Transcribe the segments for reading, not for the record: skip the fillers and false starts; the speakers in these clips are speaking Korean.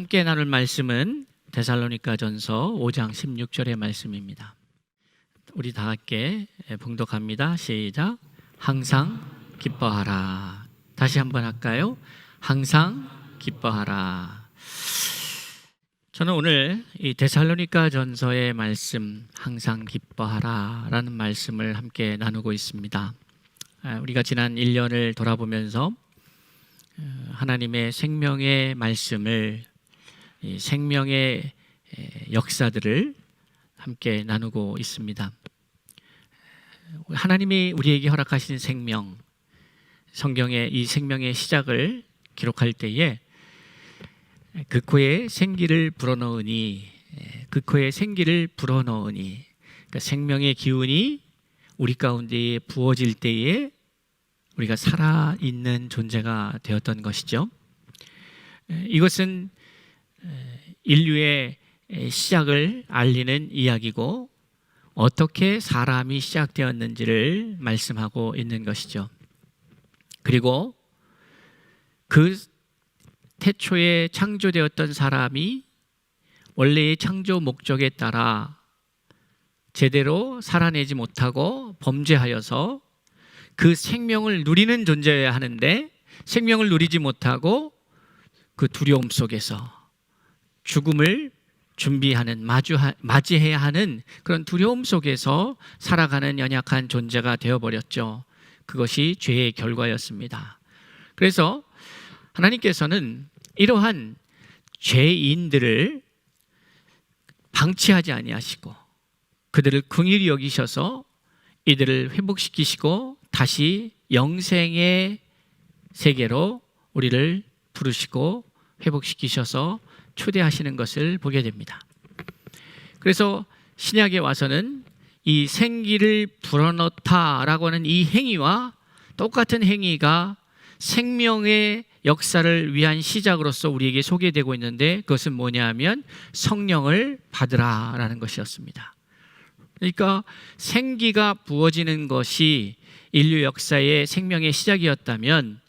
함께 나눌 말씀은 데살로니가전서 5장 16절의 말씀입니다. 우리 다 함께 봉독합니다. 시작. 항상 기뻐하라. 다시 한번 할까요? 항상 기뻐하라. 저는 오늘 이 데살로니가전서의 말씀 항상 기뻐하라라는 말씀을 함께 나누고 있습니다. 우리가 지난 1년을 돌아보면서 하나님의 생명의 말씀을, 생명의 역사들을 함께 나누고 있습니다. 하나님이 우리에게 허락하신 생명, 성경의 이 생명의 시작을 기록할 때에 그 코에 생기를 불어넣으니, 그 코에 생기를 불어넣으니, 그러니까 생명의 기운이 우리 가운데에 부어질 때에 우리가 살아있는 존재가 되었던 것이죠. 이것은 인류의 시작을 알리는 이야기고 어떻게 사람이 시작되었는지를 말씀하고 있는 것이죠. 그리고 그 태초에 창조되었던 사람이 원래의 창조 목적에 따라 제대로 살아내지 못하고 범죄하여서 그 생명을 누리는 존재여야 하는데 생명을 누리지 못하고 그 두려움 속에서 죽음을 준비하는, 맞이해야 하는 그런 두려움 속에서 살아가는 연약한 존재가 되어버렸죠. 그것이 죄의 결과였습니다. 그래서 하나님께서는 이러한 죄인들을 방치하지 아니하시고 그들을 긍휼히 여기셔서 이들을 회복시키시고 다시 영생의 세계로 우리를 부르시고 회복시키셔서 초대하시는 것을 보게 됩니다. 그래서 신약에 와서는 이 생기를 불어넣다라고 하는 이 행위와 똑같은 행위가 생명의 역사를 위한 시작으로서 우리에게 소개되고 있는데 그것은 뭐냐 하면 성령을 받으라라는 것이었습니다. 그러니까 생기가 부어지는 것이 인류 역사의 생명의 시작이었다면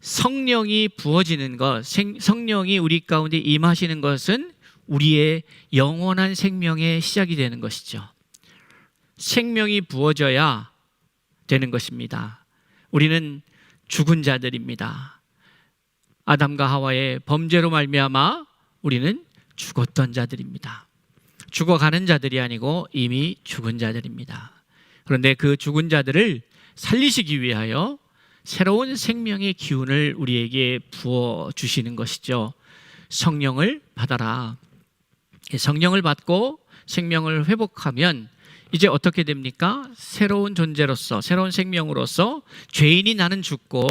성령이 부어지는 것, 성령이 우리 가운데 임하시는 것은 우리의 영원한 생명의 시작이 되는 것이죠. 생명이 부어져야 되는 것입니다. 우리는 죽은 자들입니다. 아담과 하와의 범죄로 말미암아 우리는 죽었던 자들입니다. 죽어가는 자들이 아니고 이미 죽은 자들입니다. 그런데 그 죽은 자들을 살리시기 위하여 새로운 생명의 기운을 우리에게 부어주시는 것이죠. 성령을 받아라. 성령을 받고 생명을 회복하면 이제 어떻게 됩니까? 새로운 존재로서, 새로운 생명으로서 죄인이 나는 죽고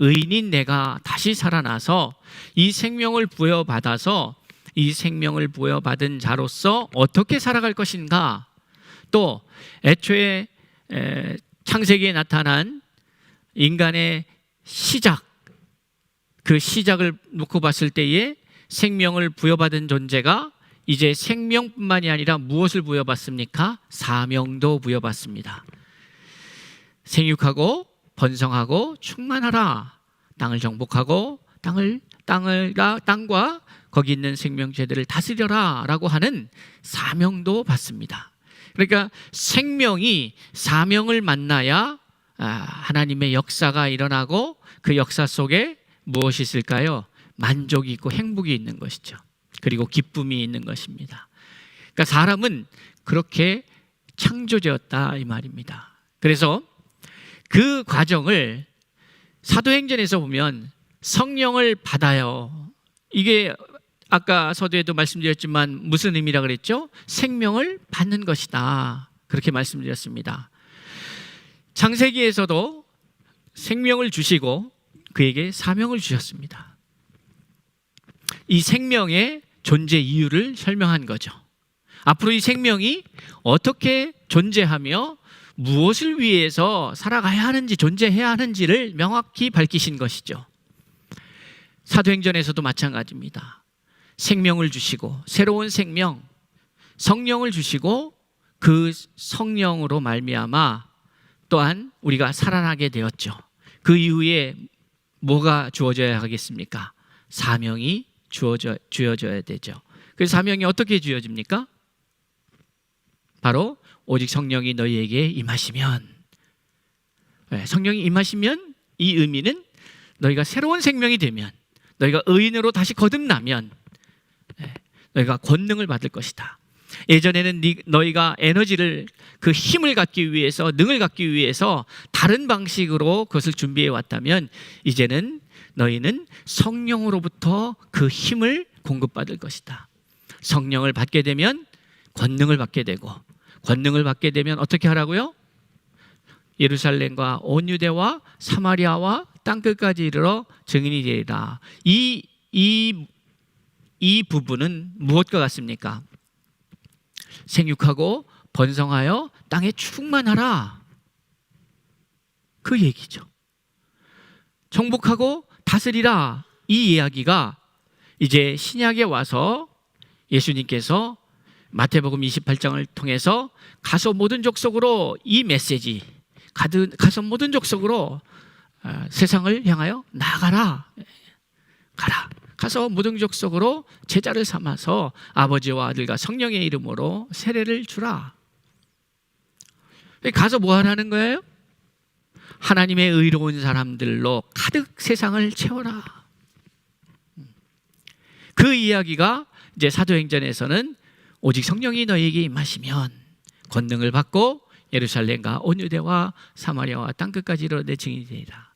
의인인 내가 다시 살아나서 이 생명을 부여받아서 이 생명을 부여받은 자로서 어떻게 살아갈 것인가? 또 애초에 창세기에 나타난 인간의 시작, 그 시작을 놓고 봤을 때에 생명을 부여받은 존재가 이제 생명뿐만이 아니라 무엇을 부여받습니까? 사명도 부여받습니다. 생육하고 번성하고 충만하라. 땅을 정복하고 땅과 거기 있는 생명체들을 다스려라 라고 하는 사명도 받습니다. 그러니까 생명이 사명을 만나야 하나님의 역사가 일어나고 그 역사 속에 무엇이 있을까요? 만족이 있고 행복이 있는 것이죠. 그리고 기쁨이 있는 것입니다. 그러니까 사람은 그렇게 창조되었다 이 말입니다. 그래서 그 과정을 사도행전에서 보면 성령을 받아요. 이게 아까 서두에도 말씀드렸지만 무슨 의미라 그랬죠? 생명을 받는 것이다. 그렇게 말씀드렸습니다. 창세기에서도 생명을 주시고 그에게 사명을 주셨습니다. 이 생명의 존재 이유를 설명한 거죠. 앞으로 이 생명이 어떻게 존재하며 무엇을 위해서 살아가야 하는지, 존재해야 하는지를 명확히 밝히신 것이죠. 사도행전에서도 마찬가지입니다. 생명을 주시고 새로운 생명, 성령을 주시고 그 성령으로 말미암아 또한 우리가 살아나게 되었죠. 그 이후에 뭐가 주어져야 하겠습니까? 사명이 주어져야 되죠. 그 사명이 어떻게 주어집니까? 바로 오직 성령이 너희에게 임하시면, 성령이 임하시면 이 의미는 너희가 새로운 생명이 되면, 너희가 의인으로 다시 거듭나면 너희가 권능을 받을 것이다. 예전에는 너희가 에너지를, 그 힘을 갖기 위해서, 능을 갖기 위해서 다른 방식으로 그것을 준비해 왔다면, 이제는 너희는 성령으로부터 그 힘을 공급받을 것이다. 성령을 받게 되면 권능을 받게 되고, 권능을 받게 되면 어떻게 하라고요? 예루살렘과 온 유대와 사마리아와 땅끝까지 이르러 증인이 되리라. 이 부분은 무엇과 같습니까? 생육하고 번성하여 땅에 충만하라, 그 얘기죠. 정복하고 다스리라, 이 이야기가 이제 신약에 와서 예수님께서 마태복음 28장을 통해서 가서 모든 족속으로, 이 메시지, 가서 모든 족속으로 세상을 향하여 나가라, 가라, 가서 모든 족속으로 제자를 삼아서 아버지와 아들과 성령의 이름으로 세례를 주라. 가서 뭐 하라는 거예요? 하나님의 의로운 사람들로 가득 세상을 채워라. 그 이야기가 이제 사도행전에서는 오직 성령이 너희에게 임하시면 권능을 받고 예루살렘과 온 유대와 사마리아와 땅끝까지 이르러 내 증인이 되리라.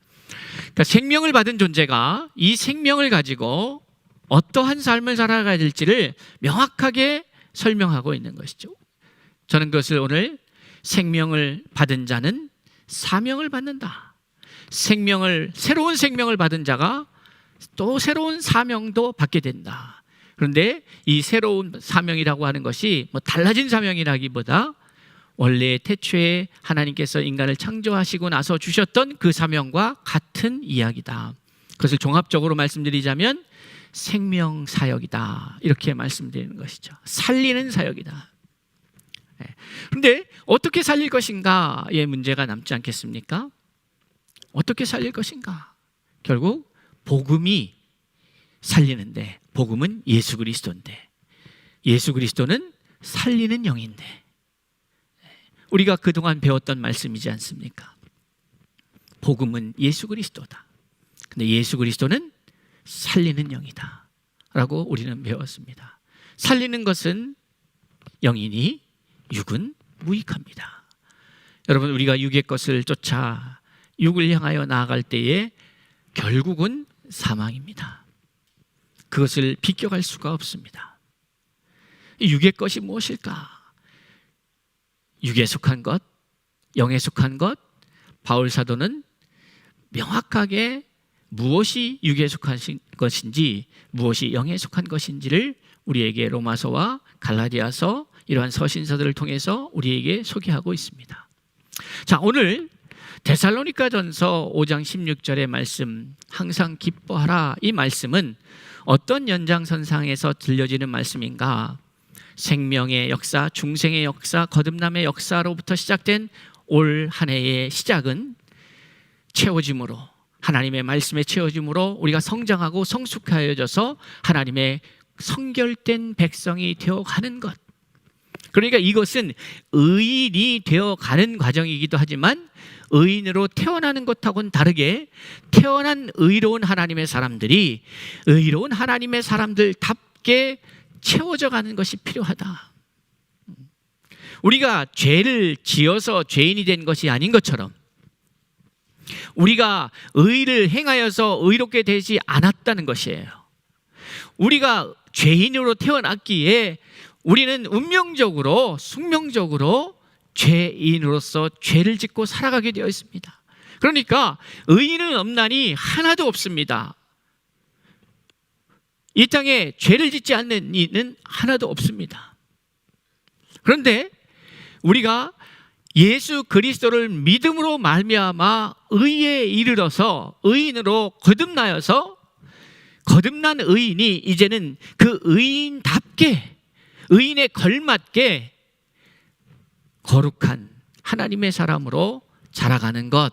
그러니까 생명을 받은 존재가 이 생명을 가지고 어떠한 삶을 살아가야 될지를 명확하게 설명하고 있는 것이죠. 저는 그것을 오늘 생명을 받은 자는 사명을 받는다. 새로운 생명을 받은 자가 또 새로운 사명도 받게 된다. 그런데 이 새로운 사명이라고 하는 것이 뭐 달라진 사명이라기보다 원래 태초에 하나님께서 인간을 창조하시고 나서 주셨던 그 사명과 같은 이야기다. 그것을 종합적으로 말씀드리자면 생명 사역이다, 이렇게 말씀드리는 것이죠. 살리는 사역이다. 그런데 어떻게 살릴 것인가의 문제가 남지 않겠습니까? 어떻게 살릴 것인가? 결국 복음이 살리는데, 복음은 예수 그리스도인데, 예수 그리스도는 살리는 영인데, 우리가 그동안 배웠던 말씀이지 않습니까? 복음은 예수 그리스도다. 근데 예수 그리스도는 살리는 영이다 라고 우리는 배웠습니다. 살리는 것은 영이니 육은 무익합니다. 여러분, 우리가 육의 것을 쫓아 육을 향하여 나아갈 때에 결국은 사망입니다. 그것을 비껴갈 수가 없습니다. 육의 것이 무엇일까? 육에 속한 것, 영에 속한 것, 바울 사도는 명확하게 무엇이 육에 속한 것인지, 무엇이 영에 속한 것인지를 우리에게 로마서와 갈라디아서, 이러한 서신서들을 통해서 우리에게 소개하고 있습니다. 자, 오늘 데살로니가전서 5장 16절의 말씀, 항상 기뻐하라, 이 말씀은 어떤 연장선상에서 들려지는 말씀인가? 생명의 역사, 중생의 역사, 거듭남의 역사로부터 시작된 올 한 해의 시작은 채워짐으로, 하나님의 말씀에 채워짐으로 우리가 성장하고 성숙하여져서 하나님의 성결된 백성이 되어가는 것. 그러니까 이것은 의인이 되어가는 과정이기도 하지만 의인으로 태어나는 것하고는 다르게 태어난 의로운 하나님의 사람들이 의로운 하나님의 사람들답게 채워져 가는 것이 필요하다. 우리가 죄를 지어서 죄인이 된 것이 아닌 것처럼, 우리가 의를 행하여서 의롭게 되지 않았다는 것이에요. 우리가 죄인으로 태어났기에 우리는 운명적으로, 숙명적으로 죄인으로서 죄를 짓고 살아가게 되어 있습니다. 그러니까 의인은 없나니 하나도 없습니다. 이 땅에 죄를 짓지 않는 이는 하나도 없습니다. 그런데 우리가 예수 그리스도를 믿음으로 말미암아 의에 이르러서 의인으로 거듭나여서 거듭난 의인이 이제는 그 의인답게, 의인에 걸맞게 거룩한 하나님의 사람으로 자라가는 것,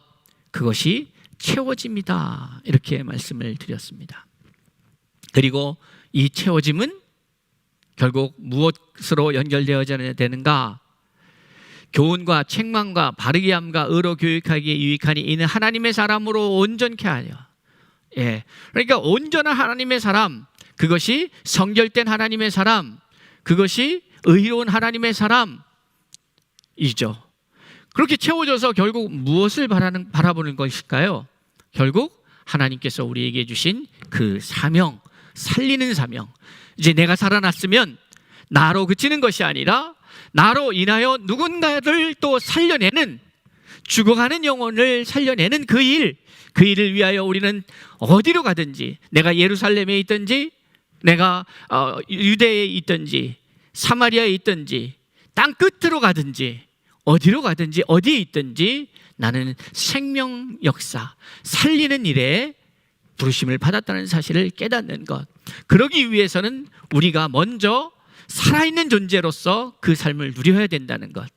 그것이 채워집니다. 이렇게 말씀을 드렸습니다. 그리고 이 채워짐은 결국 무엇으로 연결되어야 되는가? 교훈과 책망과 바르게 함과 의로 교육하기에 유익하니 이는 하나님의 사람으로 온전케 하려. 그러니까 온전한 하나님의 사람, 그것이 성결된 하나님의 사람, 그것이 의로운 하나님의 사람이죠. 그렇게 채워져서 결국 무엇을 바라보는 것일까요? 결국 하나님께서 우리에게 주신 그 사명, 살리는 사명. 이제 내가 살아났으면 나로 그치는 것이 아니라 나로 인하여 누군가를 또 살려내는, 죽어가는 영혼을 살려내는 그 일을 위하여 우리는 어디로 가든지, 내가 예루살렘에 있든지, 내가 유대에 있든지, 사마리아에 있든지, 땅 끝으로 가든지, 어디로 가든지, 어디에 있든지 나는 생명 역사, 살리는 일에 부르심을 받았다는 사실을 깨닫는 것. 그러기 위해서는 우리가 먼저 살아있는 존재로서 그 삶을 누려야 된다는 것.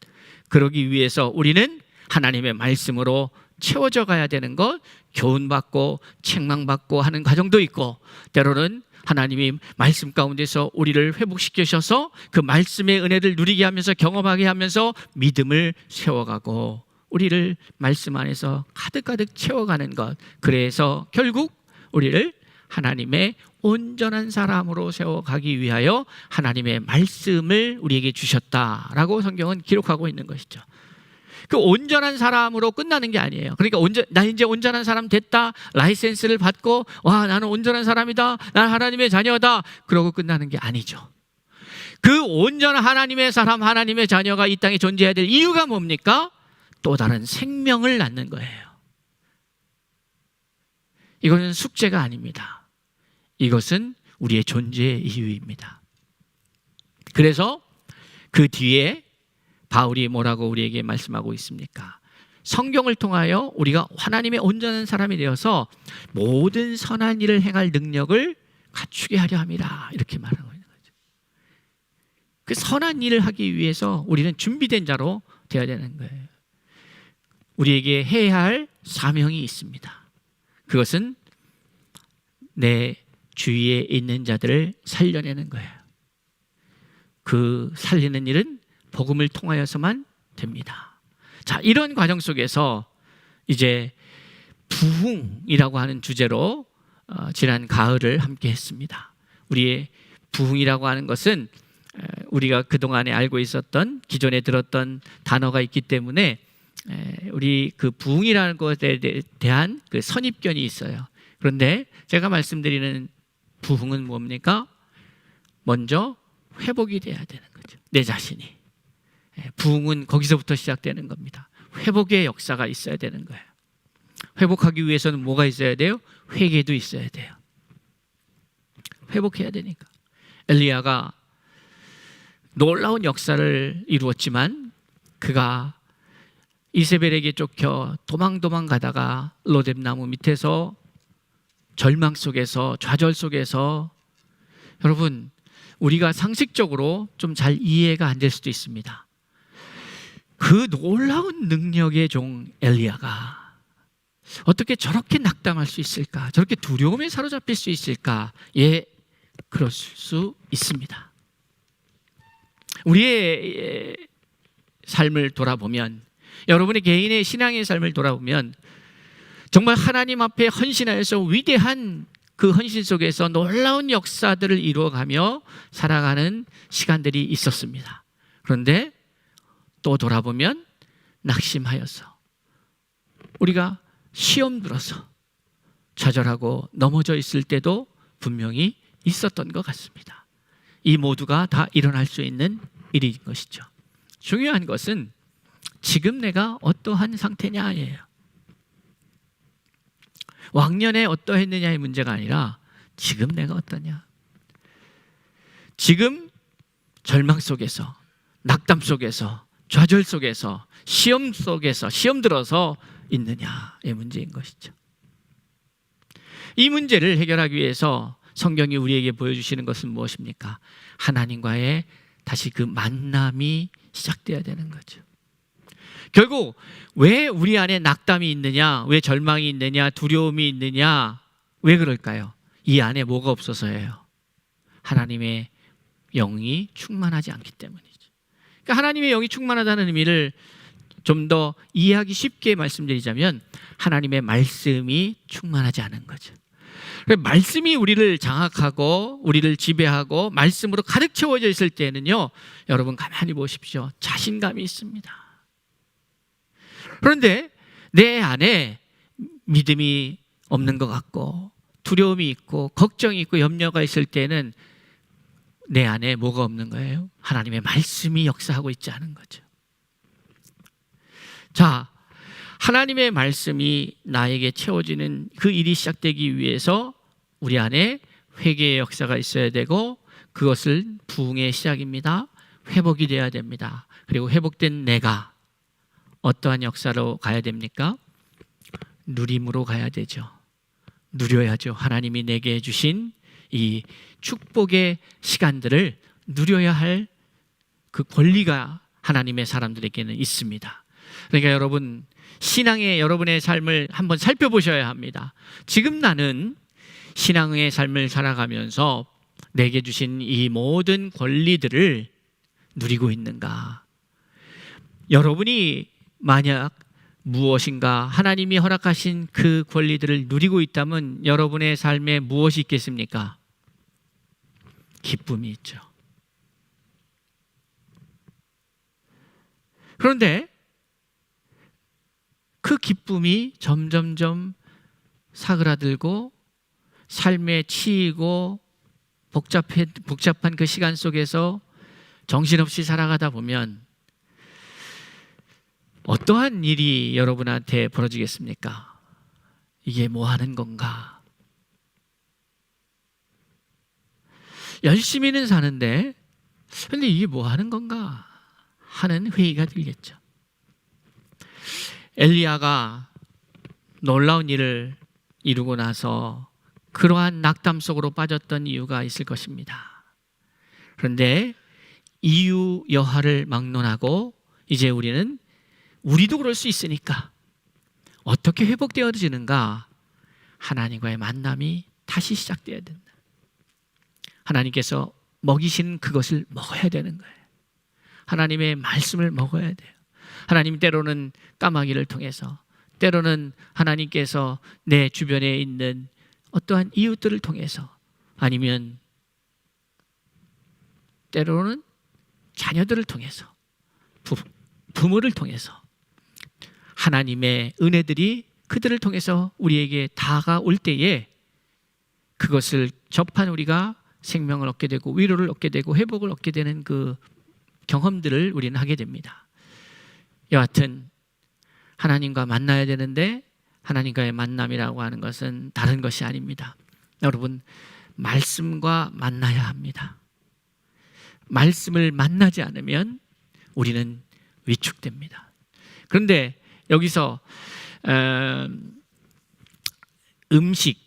그러기 위해서 우리는 하나님의 말씀으로 채워져 가야 되는 것, 교훈받고 책망받고 하는 과정도 있고, 때로는 하나님이 말씀 가운데서 우리를 회복시키셔서 그 말씀의 은혜를 누리게 하면서, 경험하게 하면서 믿음을 세워가고 우리를 말씀 안에서 가득가득 채워가는 것. 그래서 결국 우리를 하나님의 온전한 사람으로 세워가기 위하여 하나님의 말씀을 우리에게 주셨다라고 성경은 기록하고 있는 것이죠. 그 온전한 사람으로 끝나는 게 아니에요. 그러니까 나 이제 온전한 사람 됐다, 라이센스를 받고 와 나는 온전한 사람이다, 난 하나님의 자녀다, 그러고 끝나는 게 아니죠. 그 온전한 하나님의 사람, 하나님의 자녀가 이 땅에 존재해야 될 이유가 뭡니까? 또 다른 생명을 낳는 거예요. 이것은 숙제가 아닙니다. 이것은 우리의 존재의 이유입니다. 그래서 그 뒤에 바울이 뭐라고 우리에게 말씀하고 있습니까? 성경을 통하여 우리가 하나님의 온전한 사람이 되어서 모든 선한 일을 행할 능력을 갖추게 하려 함이라, 이렇게 말하고 있는 거죠. 그 선한 일을 하기 위해서 우리는 준비된 자로 되어야 되는 거예요. 우리에게 해야 할 사명이 있습니다. 그것은 내 주위에 있는 자들을 살려내는 거예요. 그 살리는 일은 복음을 통하여서만 됩니다. 자, 이런 과정 속에서 이제 부흥이라고 하는 주제로 지난 가을을 함께 했습니다. 우리의 부흥이라고 하는 것은 우리가 그동안에 알고 있었던, 기존에 들었던 단어가 있기 때문에 우리 그 부흥이라는 것에 대한 그 선입견이 있어요. 그런데 제가 말씀드리는 부흥은 뭡니까? 먼저 회복이 돼야 되는 거죠. 내 자신이. 부흥은 거기서부터 시작되는 겁니다. 회복의 역사가 있어야 되는 거예요. 회복하기 위해서는 뭐가 있어야 돼요? 회개도 있어야 돼요. 회복해야 되니까. 엘리야가 놀라운 역사를 이루었지만 그가 이세벨에게 쫓겨 도망 가다가 로뎀나무 밑에서 절망 속에서, 좌절 속에서, 여러분 우리가 상식적으로 좀 잘 이해가 안 될 수도 있습니다. 그 놀라운 능력의 종 엘리야가 어떻게 저렇게 낙담할 수 있을까? 저렇게 두려움에 사로잡힐 수 있을까? 예, 그럴 수 있습니다. 우리의 삶을 돌아보면, 여러분의 개인의 신앙의 삶을 돌아보면 정말 하나님 앞에 헌신하여서 위대한 그 헌신 속에서 놀라운 역사들을 이루어가며 살아가는 시간들이 있었습니다. 그런데 또 돌아보면 낙심하여서, 우리가 시험 들어서 좌절하고 넘어져 있을 때도 분명히 있었던 것 같습니다. 이 모두가 다 일어날 수 있는 일인 것이죠. 중요한 것은 지금 내가 어떠한 상태냐예요. 왕년에 어떠했느냐의 문제가 아니라 지금 내가 어떠냐. 지금 절망 속에서, 낙담 속에서, 좌절 속에서, 시험 속에서, 시험 들어서 있느냐의 문제인 것이죠. 이 문제를 해결하기 위해서 성경이 우리에게 보여주시는 것은 무엇입니까? 하나님과의 다시 그 만남이 시작돼야 되는 거죠. 결국 왜 우리 안에 낙담이 있느냐, 왜 절망이 있느냐, 두려움이 있느냐, 왜 그럴까요? 이 안에 뭐가 없어서예요? 하나님의 영이 충만하지 않기 때문이죠. 그러니까 하나님의 영이 충만하다는 의미를 좀 더 이해하기 쉽게 말씀드리자면 하나님의 말씀이 충만하지 않은 거죠. 말씀이 우리를 장악하고 우리를 지배하고 말씀으로 가득 채워져 있을 때는요, 여러분 가만히 보십시오. 자신감이 있습니다. 그런데 내 안에 믿음이 없는 것 같고 두려움이 있고 걱정이 있고 염려가 있을 때는 내 안에 뭐가 없는 거예요? 하나님의 말씀이 역사하고 있지 않은 거죠. 자, 하나님의 말씀이 나에게 채워지는 그 일이 시작되기 위해서 우리 안에 회개의 역사가 있어야 되고 그것을 부흥의 시작입니다. 회복이 돼야 됩니다. 그리고 회복된 내가 어떠한 역사로 가야 됩니까? 누림으로 가야 되죠. 누려야죠. 하나님이 내게 해주신 이 축복의 시간들을 누려야 할 그 권리가 하나님의 사람들에게는 있습니다. 그러니까 여러분, 신앙의 여러분의 삶을 한번 살펴보셔야 합니다. 지금 나는 신앙의 삶을 살아가면서 내게 주신 이 모든 권리들을 누리고 있는가? 여러분이 만약 무엇인가 하나님이 허락하신 그 권리들을 누리고 있다면 여러분의 삶에 무엇이 있겠습니까? 기쁨이 있죠. 그런데 그 기쁨이 점점점 사그라들고 삶에 치이고 복잡한 그 시간 속에서 정신없이 살아가다 보면 어떠한 일이 여러분한테 벌어지겠습니까? 이게 뭐 하는 건가? 열심히는 사는데 근데 이게 뭐 하는 건가? 하는 회의가 들겠죠. 엘리야가 놀라운 일을 이루고 나서 그러한 낙담 속으로 빠졌던 이유가 있을 것입니다. 그런데 이유 여하를 막론하고 이제 우리도 그럴 수 있으니까 어떻게 회복되어지는가? 하나님과의 만남이 다시 시작되어야 된다. 하나님께서 먹이신 그것을 먹어야 되는 거예요. 하나님의 말씀을 먹어야 돼요. 하나님 때로는 까마귀를 통해서, 때로는 하나님께서 내 주변에 있는 어떠한 이웃들을 통해서, 아니면 때로는 자녀들을 통해서, 부모를 통해서 하나님의 은혜들이 그들을 통해서 우리에게 다가올 때에 그것을 접한 우리가 생명을 얻게 되고 위로를 얻게 되고 회복을 얻게 되는 그 경험들을 우리는 하게 됩니다. 여하튼 하나님과 만나야 되는데 하나님과의 만남이라고 하는 것은 다른 것이 아닙니다. 여러분, 말씀과 만나야 합니다. 말씀을 만나지 않으면 우리는 위축됩니다. 그런데 여기서 음식,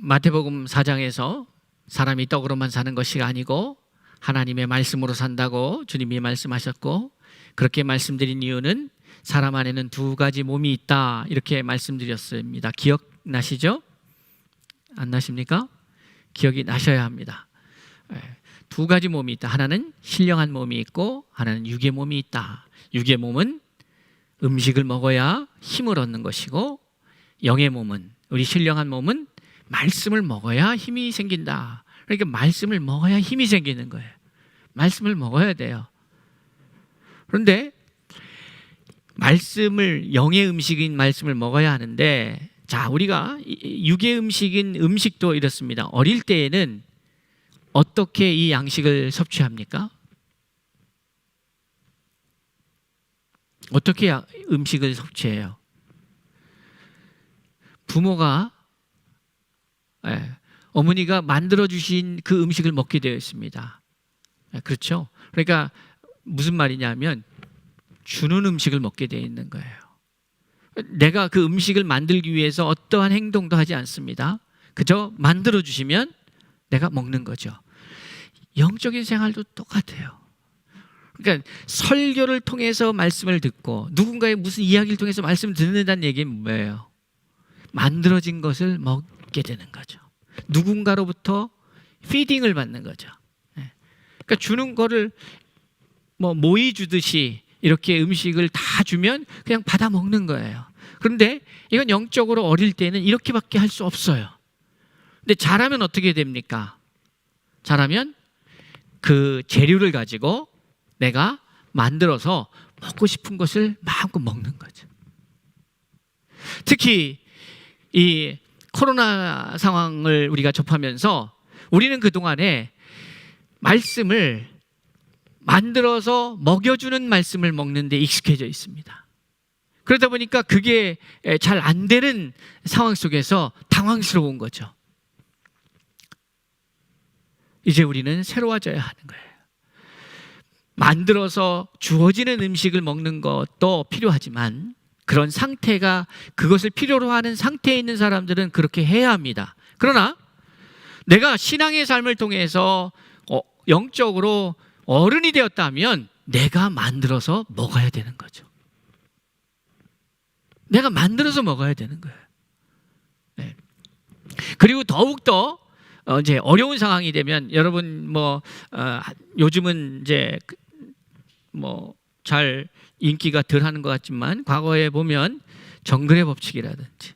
마태복음 4장에서 사람이 떡으로만 사는 것이 아니고 하나님의 말씀으로 산다고 주님이 말씀하셨고, 그렇게 말씀드린 이유는 사람 안에는 두 가지 몸이 있다 이렇게 말씀드렸습니다. 기억나시죠? 안 나십니까? 기억이 나셔야 합니다. 두 가지 몸이 있다. 하나는 신령한 몸이 있고 하나는 육의 몸이 있다. 육의 몸은 음식을 먹어야 힘을 얻는 것이고, 영의 몸은, 우리 신령한 몸은 말씀을 먹어야 힘이 생긴다. 그러니까 말씀을 먹어야 힘이 생기는 거예요. 말씀을 먹어야 돼요. 그런데 영의 음식인 말씀을 먹어야 하는데, 자, 우리가 육의 음식인 음식도 이렇습니다. 어릴 때에는 어떻게 이 양식을 섭취합니까? 어떻게 음식을 섭취해요? 부모가, 어머니가 만들어주신 그 음식을 먹게 되어 있습니다. 그렇죠? 그러니까 무슨 말이냐면 주는 음식을 먹게 되어 있는 거예요. 내가 그 음식을 만들기 위해서 어떠한 행동도 하지 않습니다. 그저 만들어주시면 내가 먹는 거죠. 영적인 생활도 똑같아요. 그러니까 설교를 통해서 말씀을 듣고 누군가의 무슨 이야기를 통해서 말씀을 듣는다는 얘기는 뭐예요? 만들어진 것을 먹게 받게 되는 거죠. 누군가로부터 피딩을 받는 거죠. 그러니까 주는 거를 뭐 모이 주듯이 이렇게 음식을 다 주면 그냥 받아 먹는 거예요. 그런데 이건 영적으로 어릴 때는 이렇게밖에 할 수 없어요. 근데 잘하면 어떻게 됩니까? 잘하면 그 재료를 가지고 내가 만들어서 먹고 싶은 것을 마음껏 먹는 거죠. 특히 이 코로나 상황을 우리가 접하면서 우리는 그동안에 말씀을 만들어서 먹여주는 말씀을 먹는 데 익숙해져 있습니다. 그러다 보니까 그게 잘 안 되는 상황 속에서 당황스러운 거죠. 이제 우리는 새로워져야 하는 거예요. 만들어서 주어지는 음식을 먹는 것도 필요하지만 그런 상태가, 그것을 필요로 하는 상태에 있는 사람들은 그렇게 해야 합니다. 그러나 내가 신앙의 삶을 통해서 영적으로 어른이 되었다면 내가 만들어서 먹어야 되는 거죠. 내가 만들어서 먹어야 되는 거예요. 네. 그리고 더욱더 이제 어려운 상황이 되면, 여러분 요즘은 이제 잘 인기가 덜 하는 것 같지만 과거에 보면 정글의 법칙이라든지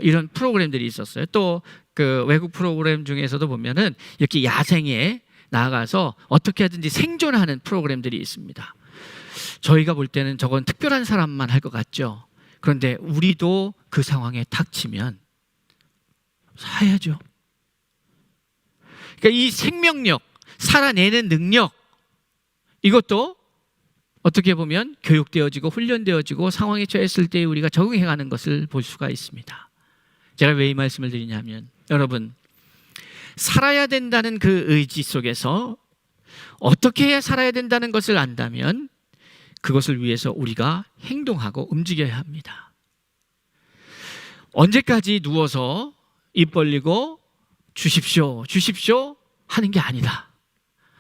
이런 프로그램들이 있었어요. 또 그 외국 프로그램 중에서도 보면은 이렇게 야생에 나가서 어떻게 하든지 생존하는 프로그램들이 있습니다. 저희가 볼 때는 저건 특별한 사람만 할 것 같죠. 그런데 우리도 그 상황에 닥치면 사야죠. 그러니까 이 생명력, 살아내는 능력, 이것도 어떻게 보면 교육되어지고 훈련되어지고 상황에 처했을 때 우리가 적응해가는 것을 볼 수가 있습니다. 제가 왜 이 말씀을 드리냐면, 여러분, 살아야 된다는 그 의지 속에서 어떻게 해야 살아야 된다는 것을 안다면 그것을 위해서 우리가 행동하고 움직여야 합니다. 언제까지 누워서 입 벌리고 주십시오, 주십시오 하는 게 아니다.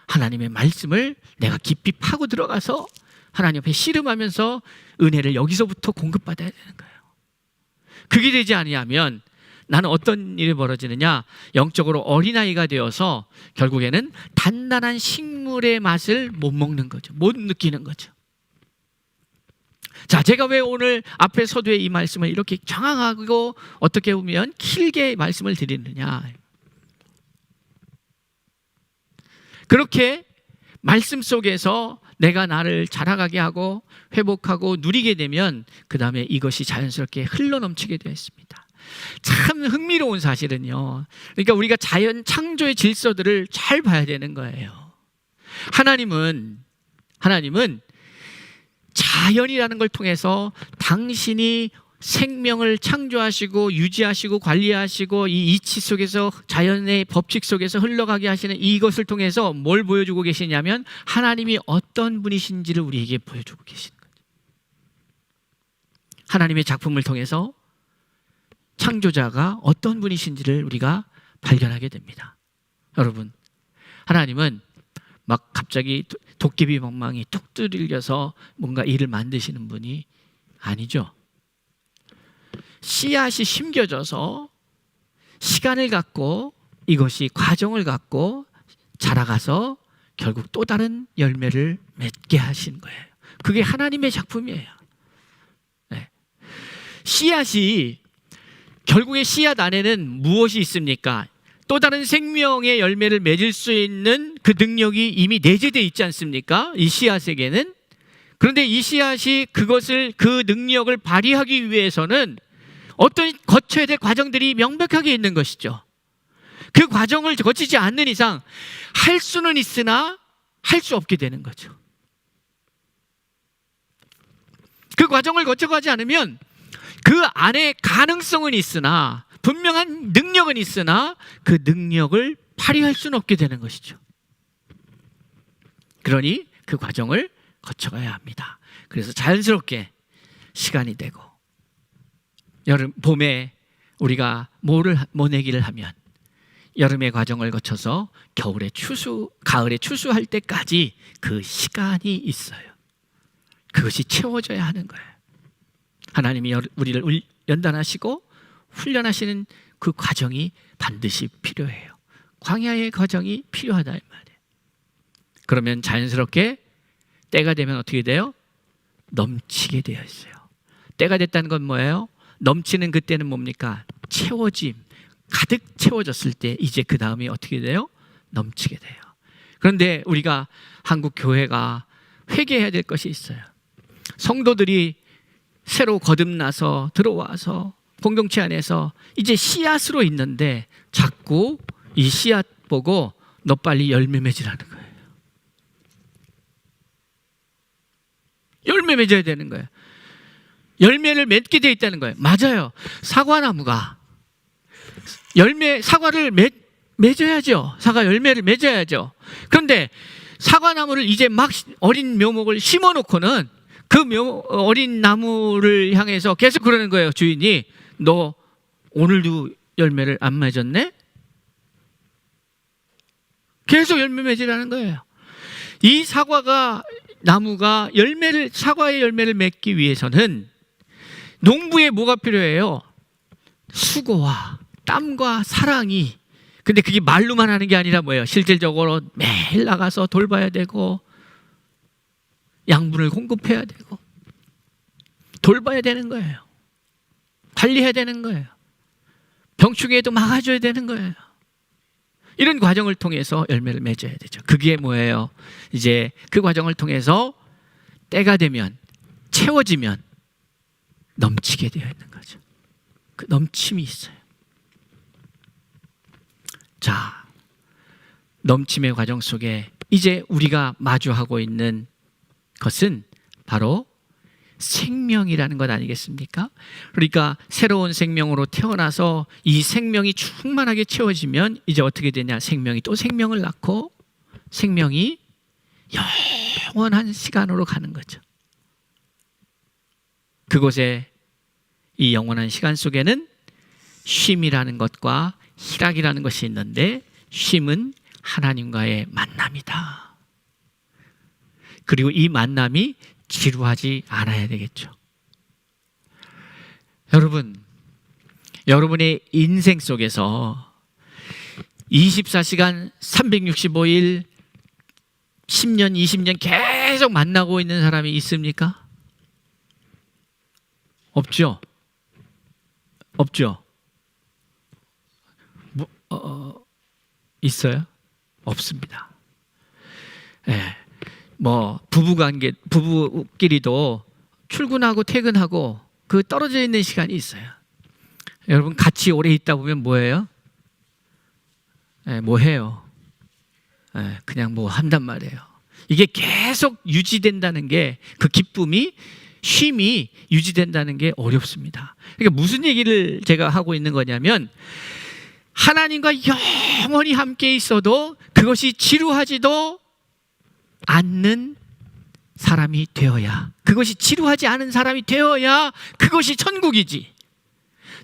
하나님의 말씀을 내가 깊이 파고 들어가서 하나님 앞에 씨름하면서 은혜를 여기서부터 공급받아야 되는 거예요. 그게 되지 않으면 나는 어떤 일이 벌어지느냐, 영적으로 어린아이가 되어서 결국에는 단단한 식물의 맛을 못 먹는 거죠. 못 느끼는 거죠. 자, 제가 왜 오늘 앞에 서두에 이 말씀을 이렇게 장황하고 어떻게 보면 길게 말씀을 드리느냐, 그렇게 말씀 속에서 내가 나를 자라가게 하고 회복하고 누리게 되면 그 다음에 이것이 자연스럽게 흘러넘치게 되어 있습니다. 참 흥미로운 사실은요, 그러니까 우리가 자연 창조의 질서들을 잘 봐야 되는 거예요. 하나님은 자연이라는 걸 통해서 당신이 생명을 창조하시고 유지하시고 관리하시고 이 이치 속에서, 자연의 법칙 속에서 흘러가게 하시는 이것을 통해서 뭘 보여주고 계시냐면 하나님이 어떤 분이신지를 우리에게 보여주고 계시는 거죠. 하나님의 작품을 통해서 창조자가 어떤 분이신지를 우리가 발견하게 됩니다. 여러분, 하나님은 막 갑자기 도깨비 방망이 뚝 두들겨서 뭔가 일을 만드시는 분이 아니죠. 씨앗이 심겨져서 시간을 갖고 이것이 과정을 갖고 자라가서 결국 또 다른 열매를 맺게 하신 거예요. 그게 하나님의 작품이에요. 네. 씨앗이, 결국에 씨앗 안에는 무엇이 있습니까? 또 다른 생명의 열매를 맺을 수 있는 그 능력이 이미 내재되어 있지 않습니까? 이 씨앗에게는. 그런데 이 씨앗이 그 능력을 발휘하기 위해서는 어떤 거쳐야 될 과정들이 명백하게 있는 것이죠. 그 과정을 거치지 않는 이상 할 수는 있으나 할 수 없게 되는 거죠. 그 과정을 거쳐가지 않으면 그 안에 가능성은 있으나, 분명한 능력은 있으나 그 능력을 발휘할 수는 없게 되는 것이죠. 그러니 그 과정을 거쳐가야 합니다. 그래서 자연스럽게 시간이 되고, 봄에 우리가 모내기를 하면 여름의 과정을 거쳐서 가을에 추수할 때까지 그 시간이 있어요. 그것이 채워져야 하는 거예요. 하나님이 우리를 연단하시고 훈련하시는 그 과정이 반드시 필요해요. 광야의 과정이 필요하다 이 말이에요. 그러면 자연스럽게 때가 되면 어떻게 돼요? 넘치게 되어 있어요. 때가 됐다는 건 뭐예요? 넘치는 그때는 뭡니까? 채워짐. 가득 채워졌을 때 이제 그 다음이 어떻게 돼요? 넘치게 돼요. 그런데 우리가 한국 교회가 회개해야 될 것이 있어요. 성도들이 새로 거듭나서 들어와서 공동체 안에서 이제 씨앗으로 있는데 자꾸 이 씨앗 보고 너 빨리 열매 맺으라는 거예요. 열매 맺어야 되는 거예요. 열매를 맺게 되어 있다는 거예요. 맞아요. 사과나무가 사과를 맺어야죠. 사과 열매를 맺어야죠. 그런데 사과나무를 이제 막 어린 묘목을 심어 놓고는 그 어린 나무를 향해서 계속 그러는 거예요. 주인이 너 오늘도 열매를 안 맺었네? 계속 열매 맺으라는 거예요. 이 나무가 사과의 열매를 맺기 위해서는 농부에 뭐가 필요해요? 수고와 땀과 사랑이. 근데 그게 말로만 하는 게 아니라 뭐예요? 실질적으로 매일 나가서 돌봐야 되고 양분을 공급해야 되고 돌봐야 되는 거예요. 관리해야 되는 거예요. 병충해도 막아줘야 되는 거예요. 이런 과정을 통해서 열매를 맺어야 되죠. 그게 뭐예요? 이제 그 과정을 통해서 때가 되면 채워지면 넘치게 되어 있는 거죠. 그 넘침이 있어요. 자, 넘침의 과정 속에 이제 우리가 마주하고 있는 것은 바로 생명이라는 것 아니겠습니까? 그러니까 새로운 생명으로 태어나서 이 생명이 충만하게 채워지면 이제 어떻게 되냐? 생명이 또 생명을 낳고 생명이 영원한 시간으로 가는 거죠. 그곳에 이 영원한 시간 속에는 쉼이라는 것과 희락이라는 것이 있는데 쉼은 하나님과의 만남이다. 그리고 이 만남이 지루하지 않아야 되겠죠. 여러분의 인생 속에서 24시간 365일 10년, 20년 계속 만나고 있는 사람이 있습니까? 없죠? 없죠? 있어요? 없습니다. 부부끼리도 출근하고 퇴근하고 그 떨어져 있는 시간이 있어요. 여러분 같이 오래 있다 보면 뭐예요? 뭐 해요? 그냥 뭐 한단 말이에요. 이게 계속 유지된다는 게 그 기쁨이 쉼이 유지된다는 게 어렵습니다. 그러니까 무슨 얘기를 제가 하고 있는 거냐면 하나님과 영원히 함께 있어도 그것이 지루하지도 않는 사람이 되어야, 그것이 지루하지 않은 사람이 되어야 그것이 천국이지.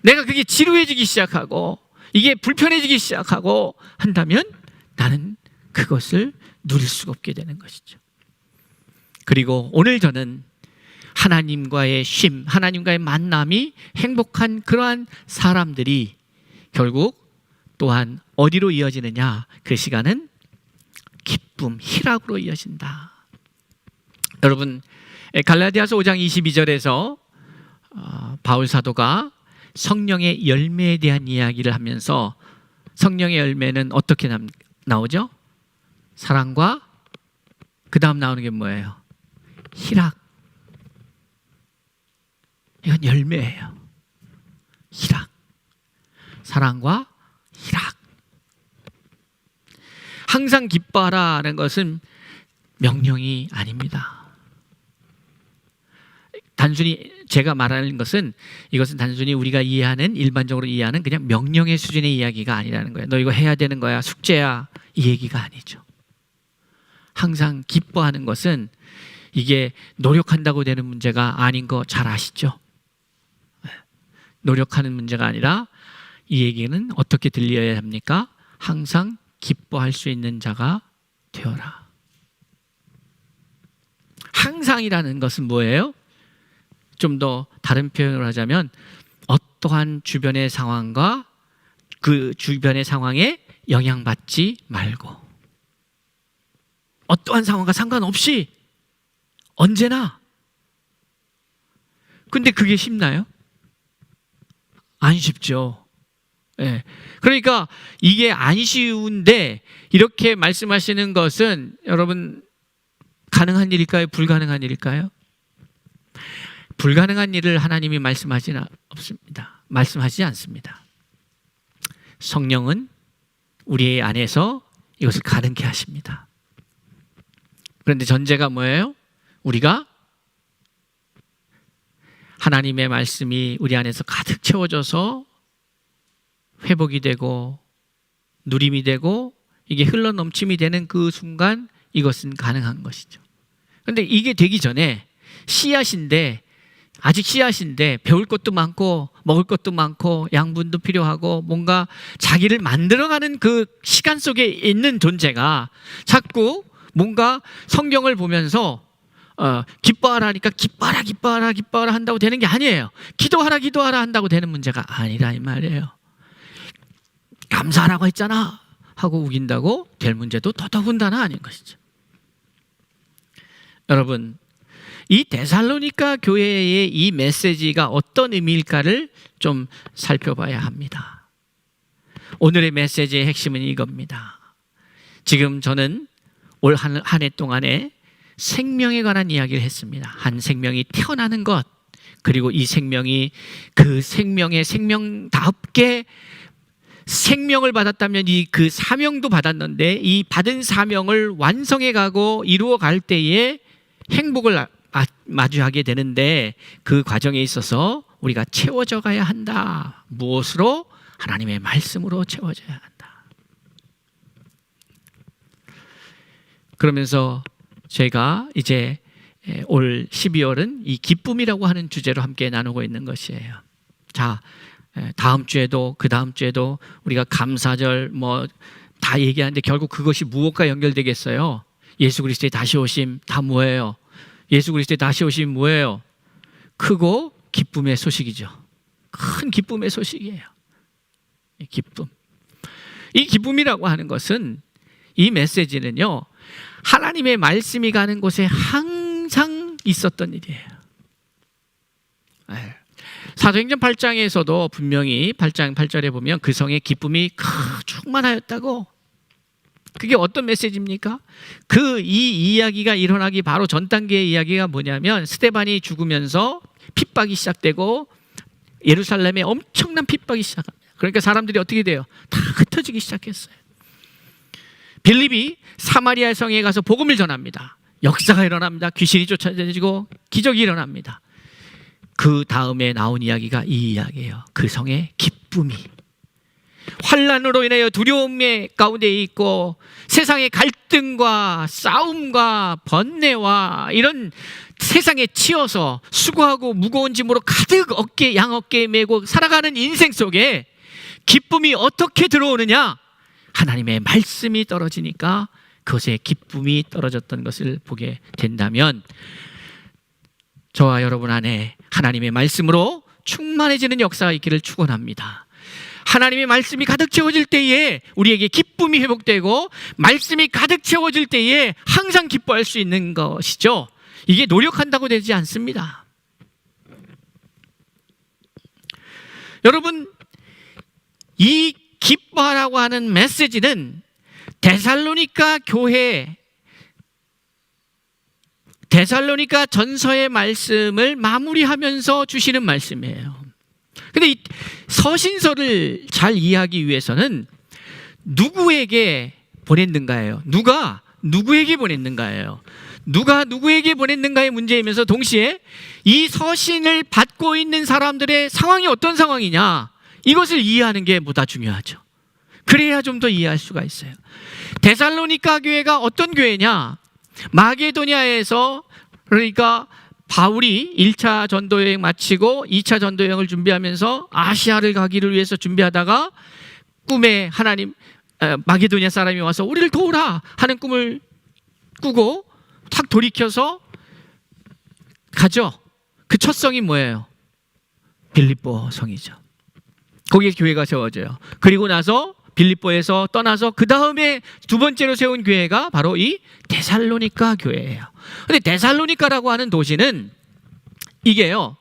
내가 그게 지루해지기 시작하고 이게 불편해지기 시작하고 한다면 나는 그것을 누릴 수가 없게 되는 것이죠. 그리고 오늘 저는 하나님과의 쉼, 하나님과의 만남이 행복한 그러한 사람들이 결국 또한 어디로 이어지느냐? 그 시간은 기쁨, 희락으로 이어진다. 여러분 갈라디아서 5장 22절에서 바울 사도가 성령의 열매에 대한 이야기를 하면서 성령의 열매는 어떻게 나오죠? 사랑과 그 다음 나오는 게 뭐예요? 희락. 이건 열매예요. 희락. 사랑과 희락. 항상 기뻐하라는 것은 명령이 아닙니다. 단순히 제가 말하는 것은 이것은 단순히 우리가 이해하는 일반적으로 이해하는 그냥 명령의 수준의 이야기가 아니라는 거예요. 너 이거 해야 되는 거야, 숙제야, 이 얘기가 아니죠. 항상 기뻐하는 것은 이게 노력한다고 되는 문제가 아닌 거 잘 아시죠? 노력하는 문제가 아니라 이 얘기는 어떻게 들려야 합니까? 항상 기뻐할 수 있는 자가 되어라. 항상이라는 것은 뭐예요? 좀 더 다른 표현을 하자면 어떠한 주변의 상황과 그 주변의 상황에 영향받지 말고 어떠한 상황과 상관없이 언제나. 근데 그게 쉽나요? 안 쉽죠. 예. 그러니까 이게 안 쉬운데 이렇게 말씀하시는 것은 여러분 가능한 일일까요? 불가능한 일일까요? 불가능한 일을 하나님이 말씀하지는 없습니다. 말씀하시지 않습니다. 성령은 우리 안에서 이것을 가능케 하십니다. 그런데 전제가 뭐예요? 우리가 하나님의 말씀이 우리 안에서 가득 채워져서 회복이 되고 누림이 되고 이게 흘러넘침이 되는 그 순간 이것은 가능한 것이죠. 그런데 이게 되기 전에 씨앗인데 아직 씨앗인데 배울 것도 많고 먹을 것도 많고 양분도 필요하고 뭔가 자기를 만들어가는 그 시간 속에 있는 존재가 자꾸 뭔가 성경을 보면서 기뻐하라 하니까 기뻐하라 한다고 되는 게 아니에요. 기도하라 한다고 되는 문제가 아니라 이 말이에요. 감사하라고 했잖아 하고 우긴다고 될 문제도 더더군다나 아닌 것이죠. 여러분, 이 데살로니가 교회의 이 메시지가 어떤 의미일까를 좀 살펴봐야 합니다. 오늘의 메시지의 핵심은 이겁니다. 지금 저는 올 한 해 동안에 생명에 관한 이야기를 했습니다. 한 생명이 태어나는 것, 그리고 이 생명이 그 생명의 생명답게 생명을 받았다면 이 그 사명도 받았는데 이 받은 사명을 완성해 가고 이루어 갈 때에 행복을 마주하게 되는데 그 과정에 있어서 우리가 채워져 가야 한다. 무엇으로? 하나님의 말씀으로 채워져야 한다. 그러면서 제가 이제 올 12월은 이 기쁨이라고 하는 주제로 함께 나누고 있는 것이에요. 자, 다음 주에도 그 다음 주에도 우리가 감사절 뭐 다 얘기하는데 결국 그것이 무엇과 연결되겠어요? 예수 그리스도의 다시 오심 다 뭐예요? 예수 그리스도의 다시 오심 뭐예요? 크고 기쁨의 소식이죠. 큰 기쁨의 소식이에요. 기쁨. 이 기쁨이라고 하는 것은 이 메시지는요, 하나님의 말씀이 가는 곳에 항상 있었던 일이에요. 사도행전 8장에서도 분명히 8장 8절에 보면 그 성에 기쁨이 충만하였다고. 그게 어떤 메시지입니까? 이 이야기가 일어나기 바로 전 단계의 이야기가 뭐냐면 스데반이 죽으면서 핍박이 시작되고 예루살렘에 엄청난 핍박이 시작합니다. 그러니까 사람들이 어떻게 돼요? 다 흩어지기 시작했어요. 빌립이 사마리아 성에 가서 복음을 전합니다. 역사가 일어납니다. 귀신이 쫓아내지고 기적이 일어납니다. 그 다음에 나온 이야기가 이 이야기예요. 그 성의 기쁨이 환난으로 인하여 두려움의 가운데 있고 세상의 갈등과 싸움과 번뇌와 이런 세상에 치여서 수고하고 무거운 짐으로 가득 양어깨에 메고 살아가는 인생 속에 기쁨이 어떻게 들어오느냐? 하나님의 말씀이 떨어지니까 그것에 기쁨이 떨어졌던 것을 보게 된다면 저와 여러분 안에 하나님의 말씀으로 충만해지는 역사가 있기를 축원합니다. 하나님의 말씀이 가득 채워질 때에 우리에게 기쁨이 회복되고 말씀이 가득 채워질 때에 항상 기뻐할 수 있는 것이죠. 이게 노력한다고 되지 않습니다. 여러분, 이 기뻐하라고 하는 메시지는 데살로니가 교회, 데살로니가 전서의 말씀을 마무리하면서 주시는 말씀이에요. 근데 이 서신서를 잘 이해하기 위해서는 누구에게 보냈는가예요. 누가 누구에게 보냈는가예요. 누가 누구에게 보냈는가의 문제이면서 동시에 이 서신을 받고 있는 사람들의 상황이 어떤 상황이냐, 이것을 이해하는 게 보다 중요하죠. 그래야 좀 더 이해할 수가 있어요. 데살로니가 교회가 어떤 교회냐? 마게도냐에서, 그러니까 바울이 1차 전도여행 마치고 2차 전도여행을 준비하면서 아시아를 가기를 위해서 준비하다가 꿈에 마게도냐 사람이 와서 우리를 도우라 하는 꿈을 꾸고 탁 돌이켜서 가죠. 그 첫 성이 뭐예요? 빌립보 성이죠. 거기에 교회가 세워져요. 그리고 나서 빌립보에서 떠나서 그 다음에 두 번째로 세운 교회가 바로 이 데살로니가 교회예요. 근데 데살로니가라고 하는 도시는 이게요,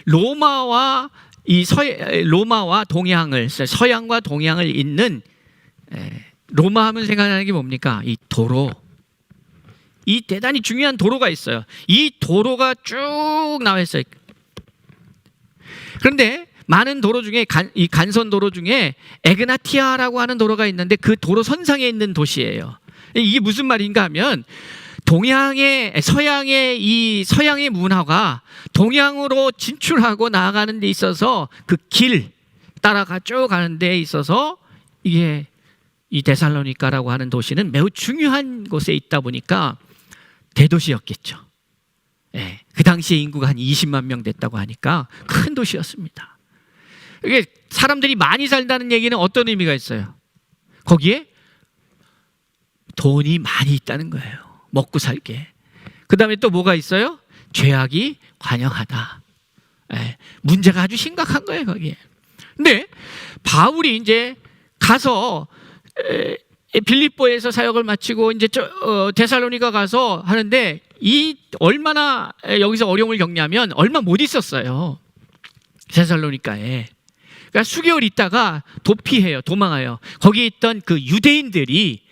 로마와 동양을, 서양과 동양을 잇는, 로마 하면 생각나는 게 뭡니까? 이 도로. 이 대단히 중요한 도로가 있어요. 이 도로가 쭉 나와 있어요. 그런데 많은 도로 중에 이 간선 도로 중에 에그나티아라고 하는 도로가 있는데 그 도로 선상에 있는 도시예요. 이게 무슨 말인가 하면 서양의 문화가 동양으로 진출하고 나아가는 데 있어서 그 길 따라가 쭉 가는 데 있어서 이게 이 데살로니가라고 하는 도시는 매우 중요한 곳에 있다 보니까 대도시였겠죠. 그 당시에 인구가 한 20만 명 됐다고 하니까 큰 도시였습니다. 이게 사람들이 많이 살다는 얘기는 어떤 의미가 있어요? 거기에 돈이 많이 있다는 거예요. 먹고 살게. 그 다음에 또 뭐가 있어요? 죄악이 관영하다. 문제가 아주 심각한 거예요, 거기에. 근데 바울이 이제 가서 빌립보에서 사역을 마치고 이제 데살로니가 가서 하는데 이 얼마나 여기서 어려움을 겪냐면 얼마 못 있었어요. 데살로니가에. 그러니까 수개월 있다가 도피해요. 도망해요. 거기에 있던 그 유대인들이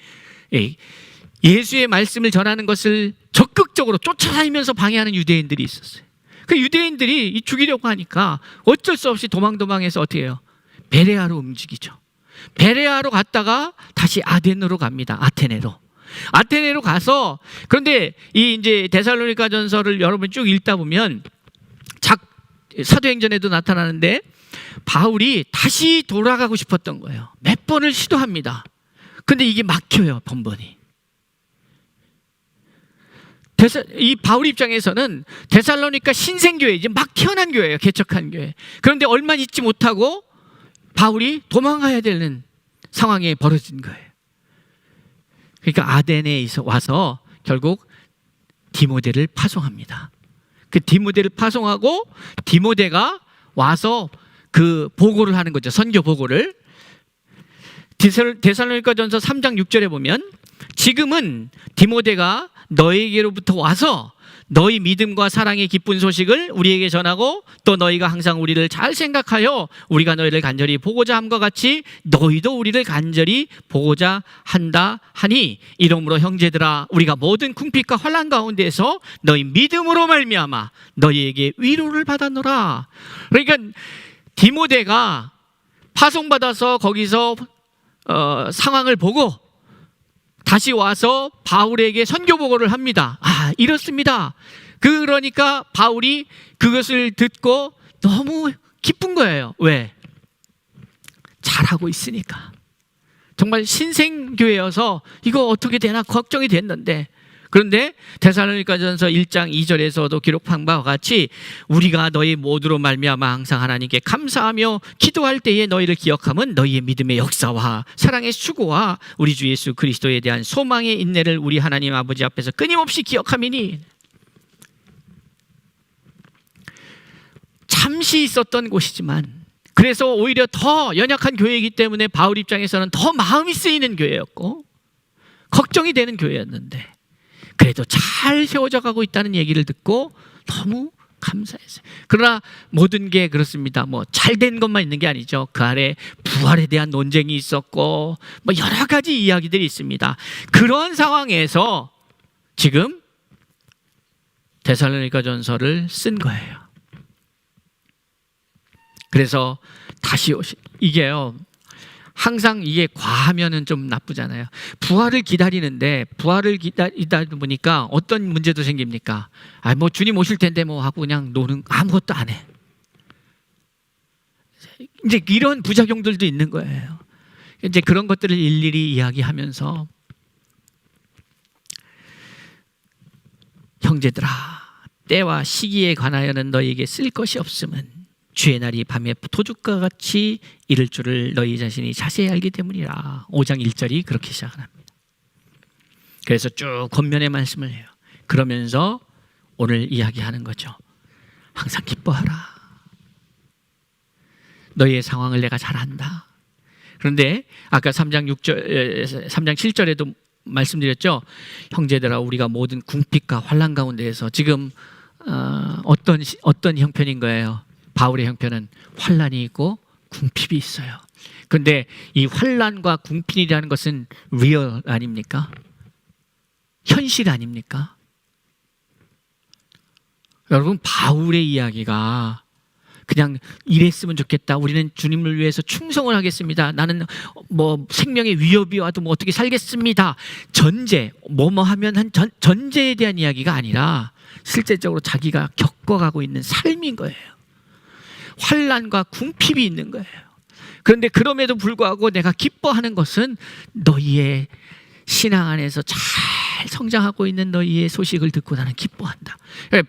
예수의 말씀을 전하는 것을 적극적으로 쫓아다니면서 방해하는 유대인들이 있었어요. 그 유대인들이 죽이려고 하니까 어쩔 수 없이 도망해서 어떻게 해요? 베레아로 움직이죠. 베레아로 갔다가 다시 아덴으로 갑니다. 아테네로 가서, 그런데 이 이제 데살로니가 전서를 여러분 쭉 읽다 보면 사도행전에도 나타나는데 바울이 다시 돌아가고 싶었던 거예요. 몇 번을 시도합니다. 근데 이게 막혀요, 번번이. 이 바울 입장에서는 데살로니가 신생교회, 이제 막 태어난 교회예요. 개척한 교회. 그런데 얼마 있지 못하고 바울이 도망가야 되는 상황에 벌어진 거예요. 그러니까 아덴에 와서 결국 디모데를 파송합니다. 그 디모데를 파송하고 디모데가 와서 그 보고를 하는 거죠. 선교 보고를. 데살로니가전서 3장 6절에 보면 지금은 디모데가 너희에게로부터 와서 너희 믿음과 사랑의 기쁜 소식을 우리에게 전하고 또 너희가 항상 우리를 잘 생각하여 우리가 너희를 간절히 보고자 함과 같이 너희도 우리를 간절히 보고자 한다 하니 이러므로 형제들아 우리가 모든 궁핍과 환난 가운데에서 너희 믿음으로 말미암아 너희에게 위로를 받았노라. 그러니까 디모데가 파송받아서 거기서 상황을 보고 다시 와서 바울에게 선교 보고를 합니다. 이렇습니다. 그러니까 바울이 그것을 듣고 너무 기쁜 거예요. 왜? 잘하고 있으니까. 정말 신생교회여서 이거 어떻게 되나 걱정이 됐는데, 그런데 데살로니가전서 1장 2절에서도 기록한 바와 같이 우리가 너희 모두로 말미암아 항상 하나님께 감사하며 기도할 때에 너희를 기억함은 너희의 믿음의 역사와 사랑의 수고와 우리 주 예수 그리스도에 대한 소망의 인내를 우리 하나님 아버지 앞에서 끊임없이 기억함이니. 잠시 있었던 곳이지만 그래서 오히려 더 연약한 교회이기 때문에 바울 입장에서는 더 마음이 쓰이는 교회였고 걱정이 되는 교회였는데 그래도 잘 세워져 가고 있다는 얘기를 듣고 너무 감사했어요. 그러나 모든 게 그렇습니다. 뭐 잘된 것만 있는 게 아니죠. 그 아래 부활에 대한 논쟁이 있었고 뭐 여러 가지 이야기들이 있습니다. 그런 상황에서 지금 데살로니가전서를 쓴 거예요. 그래서 다시 이게요. 항상 이게 과하면은 좀 나쁘잖아요. 부활을 기다리는데 부활을 기다리다 보니까 어떤 문제도 생깁니까? 뭐 주님 오실 텐데 뭐 하고 그냥 노는 아무것도 안 해. 이제 이런 부작용들도 있는 거예요. 이제 그런 것들을 일일이 이야기하면서 형제들아 때와 시기에 관하여는 너희에게 쓸 것이 없음은 주의 날이 밤에 도둑과 같이 이를 줄을 너희 자신이 자세히 알기 때문이라. 5장 1절이 그렇게 시작합니다. 그래서 쭉 권면의 말씀을 해요. 그러면서 오늘 이야기하는 거죠. 항상 기뻐하라. 너희의 상황을 내가 잘 안다. 그런데 아까 3장 7절에도 말씀드렸죠. 형제들아, 우리가 모든 궁핍과 환난 가운데에서 지금 어떤 형편인 거예요? 바울의 형편은 환난이 있고 궁핍이 있어요. 그런데 이 환난과 궁핍이라는 것은 리얼 아닙니까? 현실 아닙니까? 여러분, 바울의 이야기가 그냥 이랬으면 좋겠다, 우리는 주님을 위해서 충성을 하겠습니다, 나는 뭐 생명의 위협이 와도 뭐 어떻게 살겠습니다, 전제 뭐뭐 하면 한 전제에 대한 이야기가 아니라 실제적으로 자기가 겪어가고 있는 삶인 거예요. 환난과 궁핍이 있는 거예요. 그런데 그럼에도 불구하고 내가 기뻐하는 것은 너희의 신앙 안에서 잘 성장하고 있는 너희의 소식을 듣고 나는 기뻐한다.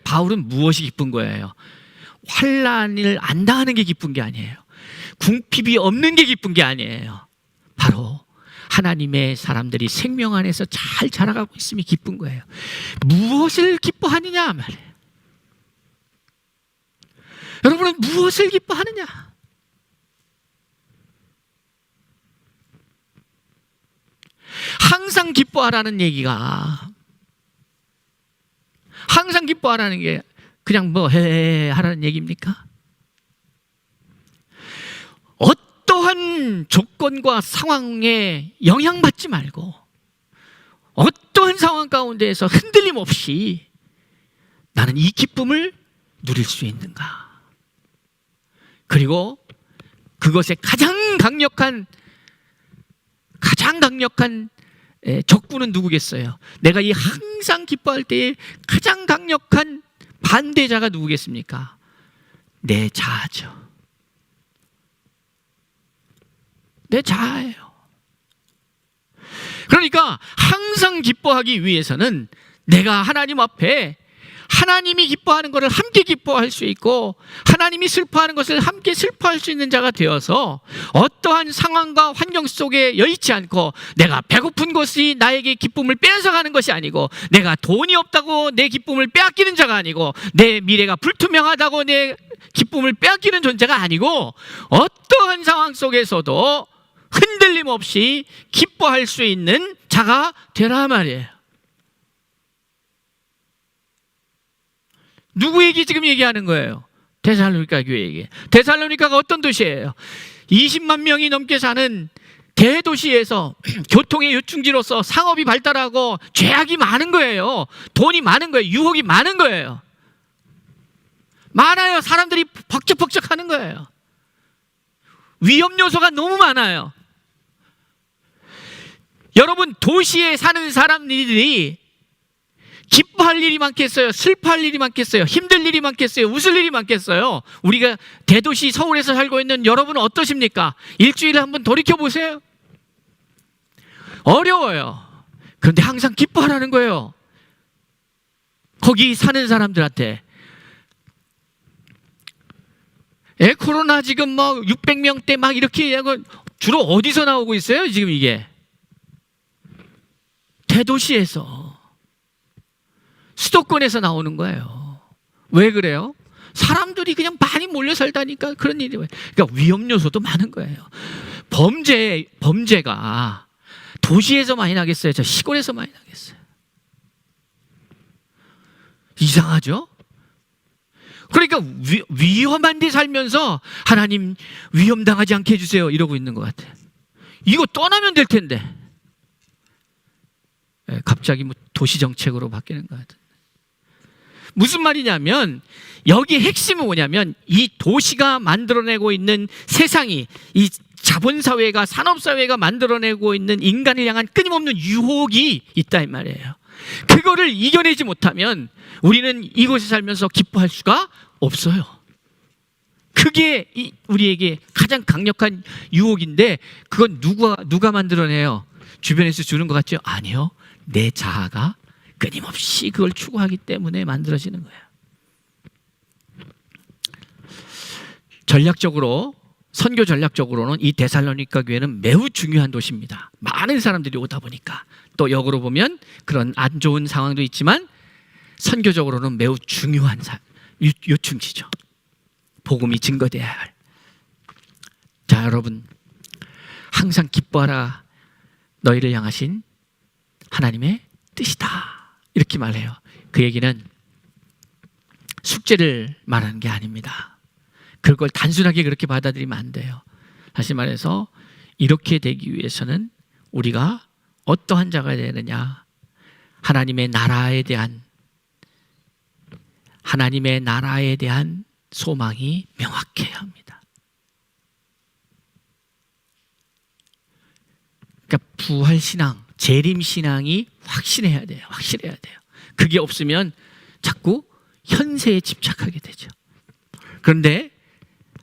바울은 무엇이 기쁜 거예요? 환난을 안 당하는 게 기쁜 게 아니에요. 궁핍이 없는 게 기쁜 게 아니에요. 바로 하나님의 사람들이 생명 안에서 잘 자라가고 있음이 기쁜 거예요. 무엇을 기뻐하느냐 말이에요. 여러분은 무엇을 기뻐하느냐? 항상 기뻐하라는 얘기가, 항상 기뻐하라는 게 그냥 뭐 하라는 얘기입니까? 어떠한 조건과 상황에 영향받지 말고 어떠한 상황 가운데에서 흔들림 없이 나는 이 기쁨을 누릴 수 있는가? 그리고 그것의 가장 강력한 적군은 누구겠어요? 내가 이 항상 기뻐할 때에 가장 강력한 반대자가 누구겠습니까? 내 자아죠. 내 자아예요. 그러니까 항상 기뻐하기 위해서는 내가 하나님 앞에 하나님이 기뻐하는 것을 함께 기뻐할 수 있고 하나님이 슬퍼하는 것을 함께 슬퍼할 수 있는 자가 되어서 어떠한 상황과 환경 속에 여의치 않고, 내가 배고픈 것이 나에게 기쁨을 빼앗아가는 것이 아니고, 내가 돈이 없다고 내 기쁨을 빼앗기는 자가 아니고, 내 미래가 불투명하다고 내 기쁨을 빼앗기는 존재가 아니고, 어떠한 상황 속에서도 흔들림 없이 기뻐할 수 있는 자가 되라 말이에요. 누구에게 지금 얘기하는 거예요? 데살로니가 교회에게. 데살로니가가 어떤 도시예요? 20만 명이 넘게 사는 대도시에서 교통의 요충지로서 상업이 발달하고 죄악이 많은 거예요. 돈이 많은 거예요. 유혹이 많은 거예요. 많아요. 사람들이 벅적벅적 하는 거예요. 위험 요소가 너무 많아요. 여러분, 도시에 사는 사람들이 기뻐할 일이 많겠어요? 슬퍼할 일이 많겠어요? 힘들 일이 많겠어요? 웃을 일이 많겠어요? 우리가 대도시 서울에서 살고 있는 여러분은 어떠십니까? 일주일에 한번 돌이켜보세요. 어려워요. 그런데 항상 기뻐하라는 거예요. 거기 사는 사람들한테. 코로나 지금 뭐 600명대 막 이렇게 얘기하고, 주로 어디서 나오고 있어요? 지금 이게 대도시에서, 수도권에서 나오는 거예요. 왜 그래요? 사람들이 그냥 많이 몰려 살다니까 그런 일이. 그러니까 위험 요소도 많은 거예요. 범죄가 도시에서 많이 나겠어요? 저 시골에서 많이 나겠어요? 이상하죠? 그러니까 위험한 데 살면서 하나님 위험당하지 않게 해주세요 이러고 있는 것 같아요. 이거 떠나면 될 텐데 갑자기 뭐 도시 정책으로 바뀌는 것 같아요. 무슨 말이냐면, 여기 핵심은 뭐냐면, 이 도시가 만들어내고 있는 세상이, 이 자본사회가, 산업사회가 만들어내고 있는 인간을 향한 끊임없는 유혹이 있다 이 말이에요. 그거를 이겨내지 못하면 우리는 이곳에 살면서 기뻐할 수가 없어요. 그게 우리에게 가장 강력한 유혹인데, 그건 누가 만들어내요? 주변에서 주는 것 같죠? 아니요. 내 자아가 끊임없이 그걸 추구하기 때문에 만들어지는 거예요. 선교 전략적으로는 이 데살로니가 교회는 매우 중요한 도시입니다. 많은 사람들이 오다 보니까. 또 역으로 보면 그런 안 좋은 상황도 있지만 선교적으로는 매우 중요한 요충지죠. 복음이 증거돼야 할. 자, 여러분, 항상 기뻐하라 너희를 향하신 하나님의 뜻이다, 이렇게 말해요. 그 얘기는 숙제를 말하는 게 아닙니다. 그걸 단순하게 그렇게 받아들이면 안 돼요. 다시 말해서 이렇게 되기 위해서는 우리가 어떠한 자가 되느냐, 하나님의 나라에 대한 소망이 명확해야 합니다. 그러니까 부활신앙, 재림신앙이 확실해야 돼요. 그게 없으면 자꾸 현세에 집착하게 되죠. 그런데